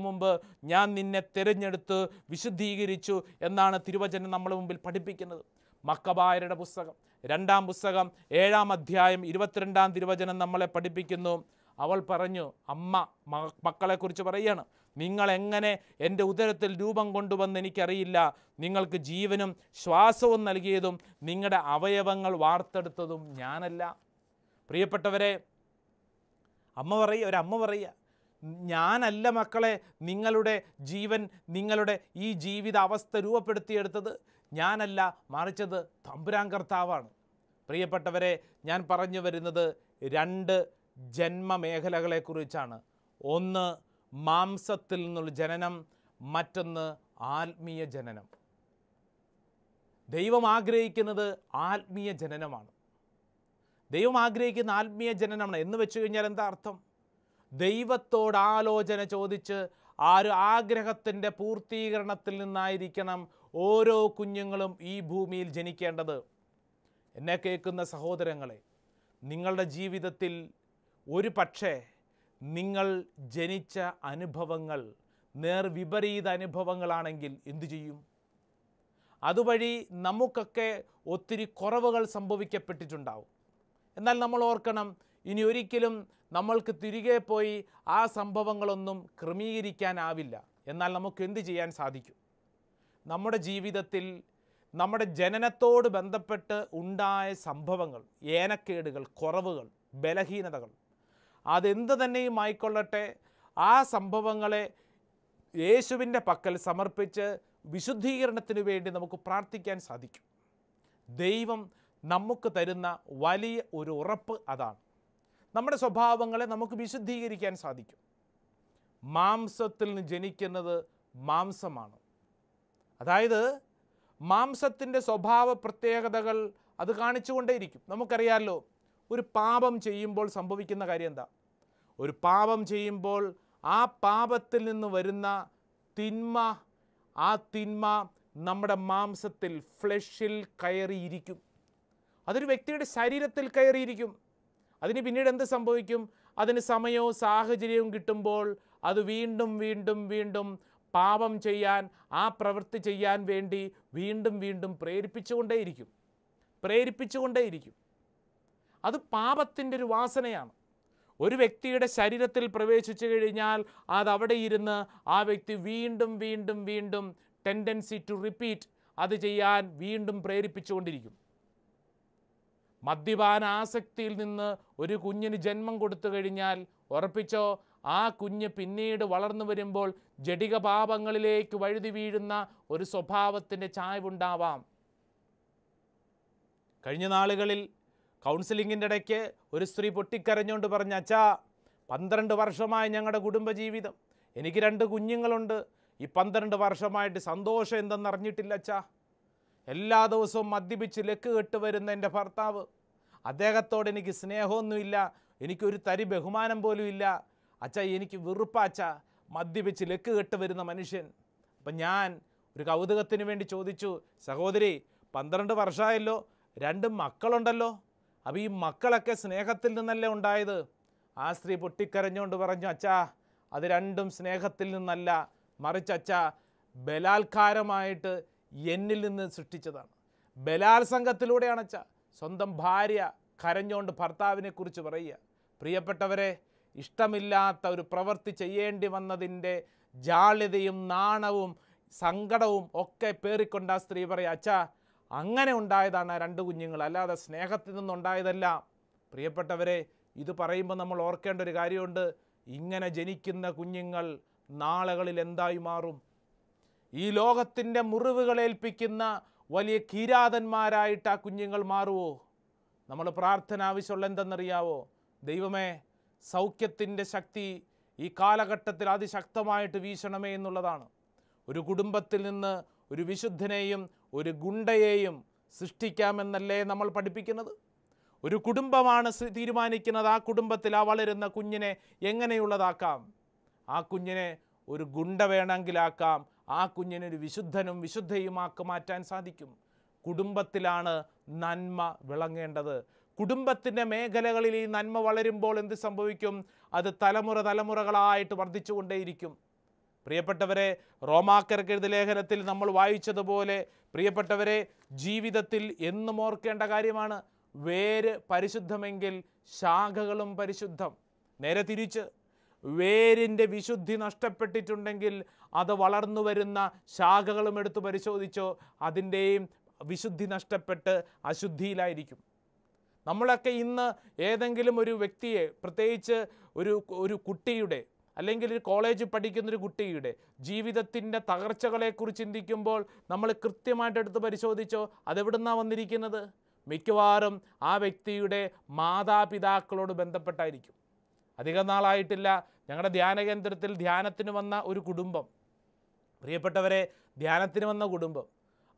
മുമ്പ് ഞാൻ നിന്നെ തിരഞ്ഞെടുത്ത് വിശുദ്ധീകരിച്ചു എന്നാണ് തിരുവചനം നമ്മുടെ മുമ്പിൽ പഠിപ്പിക്കുന്നത്. മക്കബായരുടെ പുസ്തകം 2-ാം പുസ്തകം 7-ാം അധ്യായം 22-ാം തിരുവചനം നമ്മളെ പഠിപ്പിക്കുന്നു. അവൾ പറഞ്ഞു, അമ്മ മക്കളെക്കുറിച്ച് പറയുകയാണ്, നിങ്ങൾ എങ്ങനെ എൻ്റെ ഉദരത്തിൽ രൂപം കൊണ്ടുവന്ന് എനിക്കറിയില്ല. നിങ്ങൾക്ക് ജീവനും ശ്വാസവും നൽകിയതും നിങ്ങളുടെ അവയവങ്ങൾ വാർത്തെടുത്തതും ഞാനല്ല. പ്രിയപ്പെട്ടവരെ, ഒരമ്മ പറയുക, ഞാനല്ല മക്കളെ നിങ്ങളുടെ ജീവൻ, നിങ്ങളുടെ ഈ ജീവിത അവസ്ഥ രൂപപ്പെടുത്തിയെടുത്തത് ഞാനല്ല, മറിച്ചത് തമ്പുരാൻ കർത്താവാണ്. പ്രിയപ്പെട്ടവരെ, ഞാൻ പറഞ്ഞു വരുന്നത് 2 ജന്മമേഖലകളെക്കുറിച്ചാണ്. ഒന്ന് മാംസത്തിൽ നിന്നുള്ള ജനനം, മറ്റൊന്ന് ആത്മീയ ജനനം. ദൈവം ആഗ്രഹിക്കുന്നത് ആത്മീയ ജനനമാണ്. ദൈവം ആഗ്രഹിക്കുന്ന ആത്മീയ ജനനമാണ് എന്ന് വെച്ച് കഴിഞ്ഞാൽ എന്താ അർത്ഥം? ദൈവത്തോട് ആലോചന ചോദിച്ച് ആ ഒരു ആഗ്രഹത്തിൻ്റെ പൂർത്തീകരണത്തിൽ നിന്നായിരിക്കണം ഓരോ കുഞ്ഞുങ്ങളും ഈ ഭൂമിയിൽ ജനിക്കേണ്ടത്. എന്നെ കേൾക്കുന്ന സഹോദരങ്ങളെ, നിങ്ങളുടെ ജീവിതത്തിൽ ഒരു പക്ഷേ നിങ്ങൾ ജനിച്ച അനുഭവങ്ങൾ നേർവിപരീത അനുഭവങ്ങളാണെങ്കിൽ എന്തു ചെയ്യും? അതുവഴി നമുക്കൊക്കെ ഒത്തിരി കുറവുകൾ സംഭവിക്കപ്പെട്ടിട്ടുണ്ടാവും. എന്നാൽ നമ്മൾ ഓർക്കണം, ഇനി ഒരിക്കലും നമ്മൾക്ക് തിരികെ പോയി ആ സംഭവങ്ങളൊന്നും ക്രമീകരിക്കാനാവില്ല. എന്നാൽ നമുക്ക് എന്ത് ചെയ്യാൻ സാധിക്കും? നമ്മുടെ ജീവിതത്തിൽ നമ്മുടെ ജനനത്തോട് ബന്ധപ്പെട്ട് ഉണ്ടായ സംഭവങ്ങൾ, ഏനക്കേടുകൾ, കുറവുകൾ, ബലഹീനതകൾ, അതെന്ത് തന്നെയും ആയിക്കൊള്ളട്ടെ, ആ സംഭവങ്ങളെ യേശുവിൻ്റെ പക്കൽ സമർപ്പിച്ച് വിശുദ്ധീകരണത്തിന് വേണ്ടി നമുക്ക് പ്രാർത്ഥിക്കാൻ സാധിക്കും. ദൈവം നമുക്ക് തരുന്ന വലിയ ഒരു ഉറപ്പ് അതാണ്. നമ്മുടെ സ്വഭാവങ്ങളെ നമുക്ക് വിശുദ്ധീകരിക്കാൻ സാധിക്കും. മാംസത്തിൽ നിന്ന് ജനിക്കുന്നത് മാംസമാണ്. അതായത് മാംസത്തിൻ്റെ സ്വഭാവ പ്രത്യേകതകൾ അത് കാണിച്ചുകൊണ്ടേയിരിക്കും. നമുക്കറിയാമല്ലോ, ഒരു പാപം ചെയ്യുമ്പോൾ സംഭവിക്കുന്ന കാര്യം എന്താ? ഒരു പാപം ചെയ്യുമ്പോൾ ആ പാപത്തിൽ നിന്ന് വരുന്ന തിന്മ, ആ തിന്മ നമ്മുടെ മാംസത്തിൽ, ഫ്ലഷിൽ കയറിയിരിക്കും. അതൊരു വ്യക്തിയുടെ ശരീരത്തിൽ കയറിയിരിക്കും. അതിന് പിന്നീട് എന്ത് സംഭവിക്കും? അതിന് സമയവും സാഹചര്യവും കിട്ടുമ്പോൾ അത് വീണ്ടും വീണ്ടും വീണ്ടും പാപം ചെയ്യാൻ, ആ പ്രവൃത്തി ചെയ്യാൻ വേണ്ടി വീണ്ടും പ്രേരിപ്പിച്ചുകൊണ്ടേയിരിക്കും. അത് പാപത്തിൻ്റെ ഒരു വാസനയാണ്. ഒരു വ്യക്തിയുടെ ശരീരത്തിൽ പ്രവേശിച്ചു കഴിഞ്ഞാൽ അതവിടെ ഇരുന്ന് ആ വ്യക്തി വീണ്ടും ടെൻഡൻസി ടു റിപ്പീറ്റ് അത് ചെയ്യാൻ വീണ്ടും പ്രേരിപ്പിച്ചുകൊണ്ടിരിക്കും. മദ്യപാന ആസക്തിയിൽ നിന്ന് ഒരു കുഞ്ഞിന് ജന്മം കൊടുത്തു കഴിഞ്ഞാൽ ഉറപ്പിച്ചോ, ആ കുഞ്ഞ് പിന്നീട് വളർന്നു വരുമ്പോൾ ജഡിക പാപങ്ങളിലേക്ക് വഴുതി വീഴുന്ന ഒരു സ്വഭാവത്തിൻ്റെ ചായ്വുണ്ടാവാം. കഴിഞ്ഞ നാളുകളിൽ കൗൺസിലിങ്ങിൻ്റെ ഇടയ്ക്ക് ഒരു സ്ത്രീ പൊട്ടിക്കരഞ്ഞുകൊണ്ട് പറഞ്ഞ, അച്ഛാ 12 വർഷമായി ഞങ്ങളുടെ കുടുംബജീവിതം, എനിക്ക് 2 കുഞ്ഞുങ്ങളുണ്ട്, ഈ 12 വർഷമായിട്ട് സന്തോഷം എന്തെന്നറിഞ്ഞിട്ടില്ല അച്ഛാ. എല്ലാ ദിവസവും മദ്യപിച്ച് ലക്ക് കെട്ട് വരുന്ന എൻ്റെ ഭർത്താവ്, അദ്ദേഹത്തോട് എനിക്ക് സ്നേഹമൊന്നുമില്ല, എനിക്കൊരു തരി ബഹുമാനം പോലും ഇല്ല അച്ഛാ, എനിക്ക് വെറുപ്പാച്ച മദ്യപിച്ച് ലക്ക് കെട്ട് വരുന്ന മനുഷ്യൻ. അപ്പം ഞാൻ ഒരു കൗതുകത്തിന് വേണ്ടി ചോദിച്ചു, സഹോദരി 12 വർഷമായല്ലോ, 2 മക്കളുണ്ടല്ലോ, അപ്പോൾ ഈ മക്കളൊക്കെ സ്നേഹത്തിൽ നിന്നല്ലേ ഉണ്ടായത്? ആ സ്ത്രീ പൊട്ടിക്കരഞ്ഞുകൊണ്ട് പറഞ്ഞു, അച്ഛാ അത് 2 സ്നേഹത്തിൽ നിന്നല്ല, മറിച്ച് അച്ഛാ ബലാത്കാരമായിട്ട് എന്നിൽ നിന്ന് സൃഷ്ടിച്ചതാണ്. ബലാത്സംഗത്തിലൂടെയാണ് അച്ഛാ. സ്വന്തം ഭാര്യ കരഞ്ഞുകൊണ്ട് ഭർത്താവിനെക്കുറിച്ച് പറയുക. പ്രിയപ്പെട്ടവരെ, ഇഷ്ടമില്ലാത്ത ഒരു പ്രവൃത്തി ചെയ്യേണ്ടി വന്നതിൻ്റെ ജാള്യതയും നാണവും സങ്കടവും ഒക്കെ പേറിക്കൊണ്ട് ആ സ്ത്രീ പറയുക, അച്ഛാ അങ്ങനെ ഉണ്ടായതാണ് 2 കുഞ്ഞുങ്ങൾ, അല്ലാതെ സ്നേഹത്തിൽ നിന്നുണ്ടായതല്ല. പ്രിയപ്പെട്ടവരെ, ഇത് പറയുമ്പോൾ നമ്മൾ ഓർക്കേണ്ട ഒരു കാര്യമുണ്ട്. ഇങ്ങനെ ജനിക്കുന്ന കുഞ്ഞുങ്ങൾ നാളുകളിൽ എന്തായി മാറും? ഈ ലോകത്തിൻ്റെ മുറിവുകളേൽപ്പിക്കുന്ന വലിയ കിരാതന്മാരായിട്ട് ആ കുഞ്ഞുങ്ങൾ മാറുമോ? നമ്മൾ പ്രാർത്ഥന ആവശ്യമുള്ള എന്തെന്നറിയാവോ? ദൈവമേ, സൗഖ്യത്തിൻ്റെ ശക്തി ഈ കാലഘട്ടത്തിൽ അതിശക്തമായിട്ട് വീശണമേ എന്നുള്ളതാണ്. ഒരു കുടുംബത്തിൽ നിന്ന് ഒരു വിശുദ്ധനെയും ഒരു ഗുണ്ടയെയും സൃഷ്ടിക്കാമെന്നല്ലേ നമ്മൾ പഠിപ്പിക്കുന്നത്? ഒരു കുടുംബമാണ് തീരുമാനിക്കുന്നത് ആ കുടുംബത്തിൽ ആ വളരുന്ന കുഞ്ഞിനെ എങ്ങനെയുള്ളതാക്കാം. ആ കുഞ്ഞിനെ ഒരു ഗുണ്ട വേണമെങ്കിലാക്കാം, ആ കുഞ്ഞിനെ ഒരു വിശുദ്ധനും വിശുദ്ധയുമാക്കി മാറ്റാൻ സാധിക്കും. കുടുംബത്തിലാണ് നന്മ വിളങ്ങേണ്ടത്. കുടുംബത്തിൻ്റെ മേഖലകളിൽ ഈ നന്മ വളരുമ്പോൾ എന്ത് സംഭവിക്കും? അത് തലമുറകളായിട്ട് വർദ്ധിച്ചുകൊണ്ടേയിരിക്കും. പ്രിയപ്പെട്ടവരെ, റോമാക്കാർക്ക് എഴുതിയ ലേഖനത്തിൽ നമ്മൾ വായിച്ചതുപോലെ, പ്രിയപ്പെട്ടവരെ, ജീവിതത്തിൽ എന്നും ഓർക്കേണ്ട കാര്യമാണ്, വേര് പരിശുദ്ധമെങ്കിൽ ശാഖകളും പരിശുദ്ധം. നേരെ തിരിച്ച്, വേരിൻ്റെ വിശുദ്ധി നഷ്ടപ്പെട്ടിട്ടുണ്ടെങ്കിൽ അത് വളർന്നു വരുന്ന ശാഖകളും എടുത്ത് പരിശോധിച്ചോ, അതിൻ്റെയും വിശുദ്ധി നഷ്ടപ്പെട്ട് അശുദ്ധിയിലായിരിക്കും. നമ്മളൊക്കെ ഇന്ന് ഏതെങ്കിലും ഒരു വ്യക്തിയെ, പ്രത്യേകിച്ച് ഒരു കുട്ടിയുടെ, അല്ലെങ്കിൽ ഒരു കോളേജിൽ പഠിക്കുന്നൊരു കുട്ടിയുടെ ജീവിതത്തിൻ്റെ തകർച്ചകളെക്കുറിച്ച് ചിന്തിക്കുമ്പോൾ നമ്മൾ കൃത്യമായിട്ട് എടുത്ത് പരിശോധിച്ചോ, അതെവിടുന്നാണ് വന്നിരിക്കുന്നത്? മിക്കവാറും ആ വ്യക്തിയുടെ മാതാപിതാക്കളോട് ബന്ധപ്പെട്ടായിരിക്കും. അധിക നാളായിട്ടില്ല, ഞങ്ങളുടെ ധ്യാന കേന്ദ്രത്തിൽ ധ്യാനത്തിന് വന്ന ഒരു കുടുംബം, പ്രിയപ്പെട്ടവരെ, ധ്യാനത്തിന് വന്ന കുടുംബം,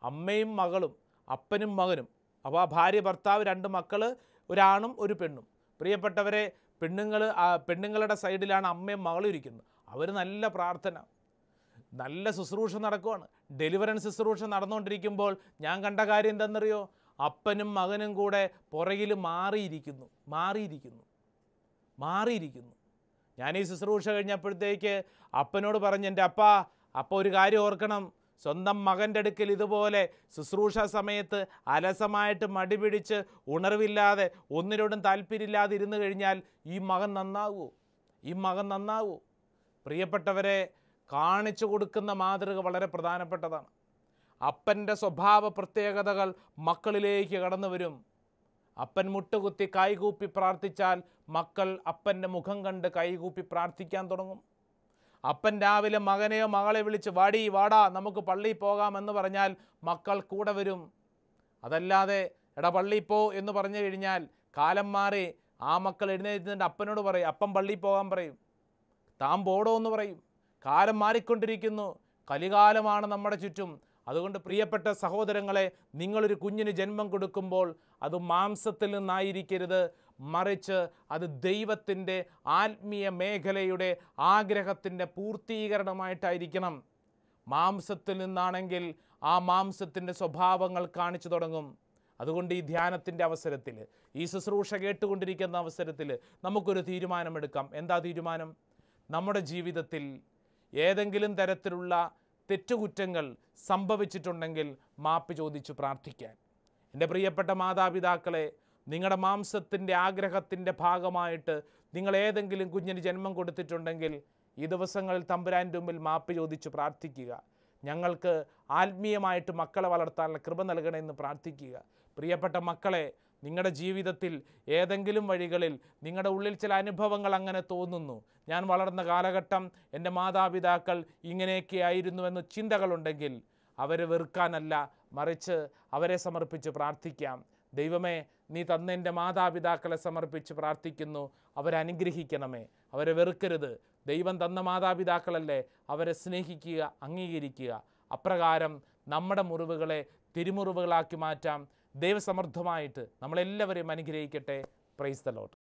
അമ്മയും മകളും അപ്പനും മകനും, അപ്പോൾ ആ ഭാര്യ ഭർത്താവ് 2 മക്കൾ, ഒരാണും ഒരു പെണ്ണും. പ്രിയപ്പെട്ടവരെ, പെണ്ണുങ്ങളുടെ സൈഡിലാണ് അമ്മയും മകളും ഇരിക്കുന്നത്. അവർ നല്ല പ്രാർത്ഥന, നല്ല ശുശ്രൂഷ നടക്കുവാണ്. ഡെലിവറൻസ് ശുശ്രൂഷ നടന്നുകൊണ്ടിരിക്കുമ്പോൾ ഞാൻ കണ്ട കാര്യം എന്തെന്നറിയോ? അപ്പനും മകനും കൂടെ പുറകിൽ മാറിയിരിക്കുന്നു. ഞാൻ ഈ ശുശ്രൂഷ കഴിഞ്ഞപ്പോഴത്തേക്ക് അപ്പനോട് പറഞ്ഞു, എൻ്റെ അപ്പ ഒരു കാര്യം ഓർക്കണം, സ്വന്തം മകൻ്റെ അടുക്കൽ ഇതുപോലെ ശുശ്രൂഷ സമയത്ത് അലസമായിട്ട് മടി പിടിച്ച് ഉണർവില്ലാതെ ഒന്നിനോടും താല്പര്യമില്ലാതെ ഇരുന്ന് കഴിഞ്ഞാൽ ഈ മകൻ നന്നാവൂ. പ്രിയപ്പെട്ടവരെ, കാണിച്ചു കൊടുക്കുന്ന മാതൃക വളരെ പ്രധാനപ്പെട്ടതാണ്. അപ്പൻ്റെ സ്വഭാവ പ്രത്യേകതകൾ മക്കളിലേക്ക് കടന്നു വരും. അപ്പൻ മുട്ടുകുത്തി കൈകൂപ്പി പ്രാർത്ഥിച്ചാൽ മക്കൾ അപ്പൻ്റെ മുഖം കണ്ട് കൈകൂപ്പി പ്രാർത്ഥിക്കാൻ തുടങ്ങും. അപ്പൻ രാവിലെ മകനെയോ മകളെ വിളിച്ച് വാടാ നമുക്ക് പള്ളിയിൽ പോകാമെന്ന് പറഞ്ഞാൽ മക്കൾ കൂടെ വരും. അതല്ലാതെ എടാ പള്ളിയിൽ പോ എന്ന് പറഞ്ഞു കഴിഞ്ഞാൽ കാലം മാറി ആ മക്കൾ എഴുന്നേറ്റ് അപ്പനോട് പറയും, അപ്പൻ പള്ളിയിൽ പോകാൻ പറയും, താൻ പോടോ എന്ന് പറയും. കാലം മാറിക്കൊണ്ടിരിക്കുന്നു, കലികാലമാണ് നമ്മുടെ ചുറ്റും. അതുകൊണ്ട് പ്രിയപ്പെട്ട സഹോദരങ്ങളെ, നിങ്ങളൊരു കുഞ്ഞിന് ജന്മം കൊടുക്കുമ്പോൾ അത് മാംസത്തിൽ നിന്നായിരിക്കരുത്, മറിച്ച് അത് ദൈവത്തിൻ്റെ ആത്മീയ മേഖലയുടെ ആഗ്രഹത്തിൻ്റെ പൂർത്തീകരണമായിട്ടായിരിക്കണം. മാംസത്തിൽ നിന്നാണെങ്കിൽ ആ മാംസത്തിൻ്റെ സ്വഭാവങ്ങൾ കാണിച്ചു തുടങ്ങും. അതുകൊണ്ട് ഈ ധ്യാനത്തിൻ്റെ അവസരത്തിൽ, ഈ ശുശ്രൂഷ കേട്ടുകൊണ്ടിരിക്കുന്ന അവസരത്തിൽ നമുക്കൊരു തീരുമാനമെടുക്കാം. എന്താ തീരുമാനം? നമ്മുടെ ജീവിതത്തിൽ ഏതെങ്കിലും തരത്തിലുള്ള തെറ്റുകുറ്റങ്ങൾ സംഭവിച്ചിട്ടുണ്ടെങ്കിൽ മാപ്പ് ചോദിച്ചു പ്രാർത്ഥിക്കാൻ. എൻ്റെ പ്രിയപ്പെട്ട മാതാപിതാക്കളെ, നിങ്ങളുടെ മാംസത്തിൻ്റെ ആഗ്രഹത്തിൻ്റെ ഭാഗമായിട്ട് നിങ്ങൾ ഏതെങ്കിലും കുഞ്ഞിന് ജന്മം കൊടുത്തിട്ടുണ്ടെങ്കിൽ ഈ ദിവസങ്ങളിൽ തമ്പുരാൻ്റെ മുമ്പിൽ മാപ്പ് ചോദിച്ചു പ്രാർത്ഥിക്കുക. ഞങ്ങൾക്ക് ആത്മീയമായിട്ട് മക്കളെ വളർത്താനുള്ള കൃപ നൽകണമെന്ന് പ്രാർത്ഥിക്കുക. പ്രിയപ്പെട്ട മക്കളെ, നിങ്ങളുടെ ജീവിതത്തിൽ ഏതെങ്കിലും വഴികളിൽ നിങ്ങളുടെ ഉള്ളിൽ ചില അനുഭവങ്ങൾ അങ്ങനെ തോന്നുന്നു, ഞാൻ വളർന്ന കാലഘട്ടം എൻ്റെ മാതാപിതാക്കൾ ഇങ്ങനെയൊക്കെ ആയിരുന്നുവെന്ന് ചിന്തകളുണ്ടെങ്കിൽ അവരെ വെറുക്കാനല്ല, മറിച്ച് അവരെ സമർപ്പിച്ച് പ്രാർത്ഥിക്കാം. ദൈവമേ, നീ തന്ന എൻ്റെ മാതാപിതാക്കളെ സമർപ്പിച്ച് പ്രാർത്ഥിക്കുന്നു, അവരെ അനുഗ്രഹിക്കണമേ, അവരെ വെറുക്കരുത്. ദൈവം തന്ന മാതാപിതാക്കളല്ലേ, അവരെ സ്നേഹിക്കുക, അംഗീകരിക്കുക. അപ്രകാരം നമ്മുടെ മുറിവുകളെ തിരുമുറിവുകളാക്കി മാറ്റാം. ദൈവസമർത്ഥമായിട്ട് നമ്മളെല്ലാവരെയും അനുഗ്രഹിക്കട്ടെ. Price the Lord.